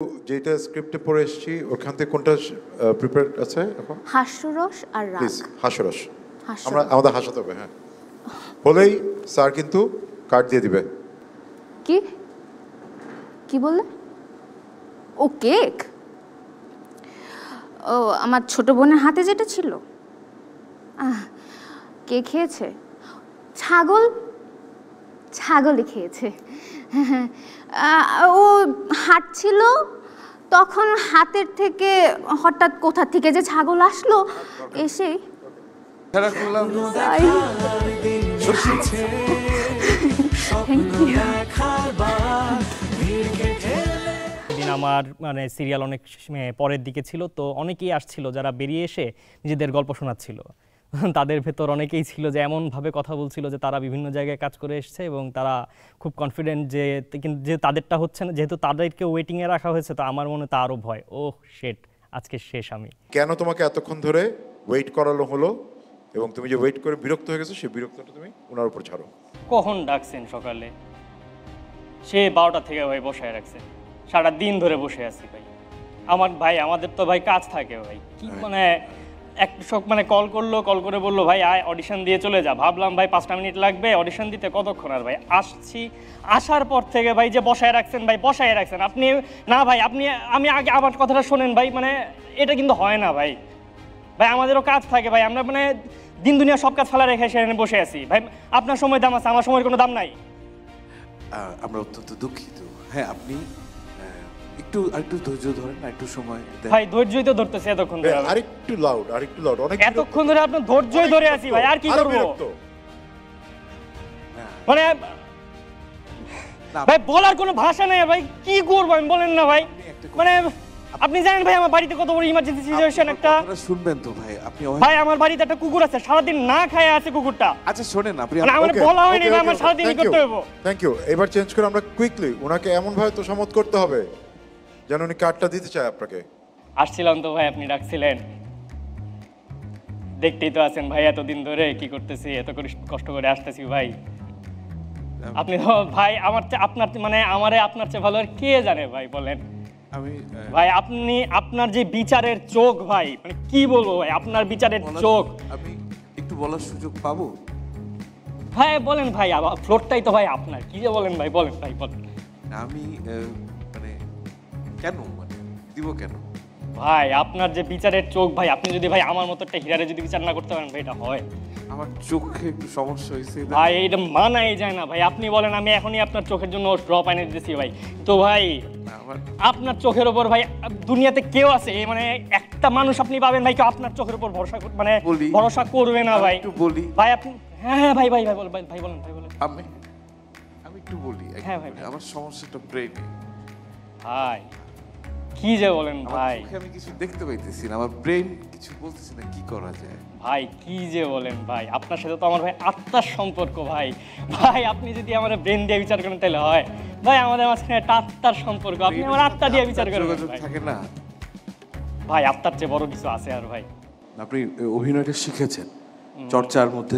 যেটা স্ক্রিপ্টে পড়ে এসেছি ওখান থেকে কোনটা প্রিপেয়ার আছে এখন? হাস্যরস আর রাগ। প্লিজ হাস্যরস। হাস্যরস। আমরা আমাদের হাসাতে হবে, হ্যাঁ। বলেই স্যার কিন্তু কার্ড দিয়ে দিবে। কি কি বললে? ও কেক। ও আমার ছোট বোনের হাতে যেটা ছিল। কে খেয়েছে? ছাগল। ছাগলই খেয়েছে। ও হাঁটছিল, তখন হাতের থেকে হঠাৎ কোথা থেকে যে ছাগল আসলো, এসে দিন আমার মানে সিরিয়াল অনেক পরের দিকে ছিল, তো অনেকেই আসছিল যারা বেরিয়ে এসে নিজেদের গল্প শোনাচ্ছিল। তাদের ভেতর অনেকেই ছিল যে এমনভাবে কথা বলছিল যে তারা বিভিন্ন জায়গায় কাজ করে এসছে এবং তারা খুব কনফিডেন্ট যে কিন্তু যে তাদেরটা হচ্ছে না, যেহেতু তাদেরকে ওয়েটিংয়ে রাখা হয়েছে, তো আমার মনে তো আরও ভয়, ও শেট আজকে শেষ আমি। কেন তোমাকে এতক্ষণ ধরে ওয়েট করানো হলো এবং তুমি যে ওয়েট করে বিরক্ত হয়ে গেছো সেই বিরক্তটা তুমি ওনার উপর ছাড়ো। কখন ডাকছেন সকালে? সে 12টা থেকে ভাই বসায় রাখছে, সারা দিন ধরে বসে আছি ভাই। আমার ভাই আমাদের তো ভাই কাজ থাকে ভাই, কি মানে এক মানে কল করে বললো ভাই আয় অডিশন দিয়ে চলে যা। ভাবলাম ভাই 5টা মিনিট লাগবে অডিশন দিতে, কতক্ষণ আর ভাই। আসছি, আসার পর থেকে ভাই যে বসায় রাখছেন ভাই, বসায় রাখছেন আপনি। না ভাই আপনি, আমি আগে আমার কথাটা শোনেন ভাই, মানে এটা কিন্তু হয় না ভাই। ভাই আমাদেরও কাজ থাকে ভাই, আমরা মানে দিন দুনিয়া সব কাজ ফেলা রেখে সেখানে বসে আছি ভাই। আপনার সময় দাম আছে, আমার সময়ের কোনো দাম নাই। আমরা অত্যন্ত দুঃখিত। হ্যাঁ, আপনি আরেকটু ধৈর্য ধরেন, একটু সময় দেন। ভাই ধৈর্যই তো ধরতেছে এতক্ষণ ধরে। আরেকটু লাউড অনেক এতক্ষণ ধরে আপনার ধৈর্যই ধরে আছি ভাই, আর কি করব? মানে ভাই বলার কোনো ভাষা নেই ভাই, কি করব আমি বলেন না ভাই। মানে আপনি জানেন ভাই আমার বাড়িতে কত বড় ইমার্জেন্সি সিচুয়েশন একটা। শুনবেন তো ভাই, আপনি ভাই আমার বাড়িতে একটা কুকুর আছে, সারাদিন না খায় আছে কুকুরটা। আচ্ছা শোনেন, আপনি মানে আমার বলা হয়নি ভাই, আমার সারাদিন করতে হবে। Thank you. এবার চেঞ্জ করে আমরা কুইকলি ওনাকে এমন ভাবে তোষামত করতে হবে যেন উনি কার্ডটা দিতে চায় আপনাকে। আসছিলাম তো ভাই, আপনি ডাকছিলেন, দেখতেই তো আছেন ভাই এতদিন ধরে কি করতেছি, এত কষ্ট করে আসতেছি ভাই। আপনি তো ভাই আমার আপনার মানে আমারে আপনার চেয়ে ভালো আর কে জানে ভাই, বলেন। আমি ভাই আপনি আপনার যে বিচারের চোখ ভাই, মানে কি বলবো ভাই, আপনার বিচারের চোখ। আমি একটু বলার সুযোগ পাবো? ভাই বলেন ভাই, ফ্লোরটাই তো ভাই আপনার, কি যে বলেন ভাই, বলেন ভাই বলেন। আমি মানে কেন মানে দিব কেন? ভাই আপনার যে বিচারের চোখ ভাই, আপনি যদি ভাই আমার মতো একটা হিরারে যদি বিচার না করতে পারেন ভাই, এটা হয়? আমার চোখে একটু সমস্যা হয়েছে ভাই, এটা মানাই যায় না ভাই। আপনি বলেন আমি এখনই আপনার চোখের জন্য ড্রপ এনে দিতেছি ভাই, তো ভাই আপনার চোখের ওপর ভাই দুনিয়াতে কেউ আছে মানে একটা মানুষ আপনি পাবেন ভাই, কেউ আপনার চোখের উপর ভরসা মানে ভরসা করবে না ভাই। একটু বলি ভাই আপনি, হ্যাঁ ভাই ভাই ভাই বলেন ভাই বলেন ভাই বলেন। আমি একটু বলি। হ্যাঁ ভাই। আমার সমস্যাটা ব্রেইনে ভাই, কি যে বলেন ভাই। আমি কিছু দেখতে পাইতেছি না, আমার ব্রেন কিছু বলতেছে না, কি করা যায় ভাই? কি যে বলেন ভাই, আপনার সাথে তো আমার ভাই আত্মার সম্পর্ক ভাই। ভাই আপনি যদি আমার ব্রেন দিয়ে বিচার করেন তাহলে হয় ভাই, আমাদের মাঝখানে একটা আত্মার সম্পর্ক, আপনি আমার আত্মা দিয়ে বিচার করেন থাকে না ভাই। আত্মার চেয়ে বড় কিছু আছে আর ভাই? আপনি অভিনয়টা শিখেছেন, চর্চার মধ্যে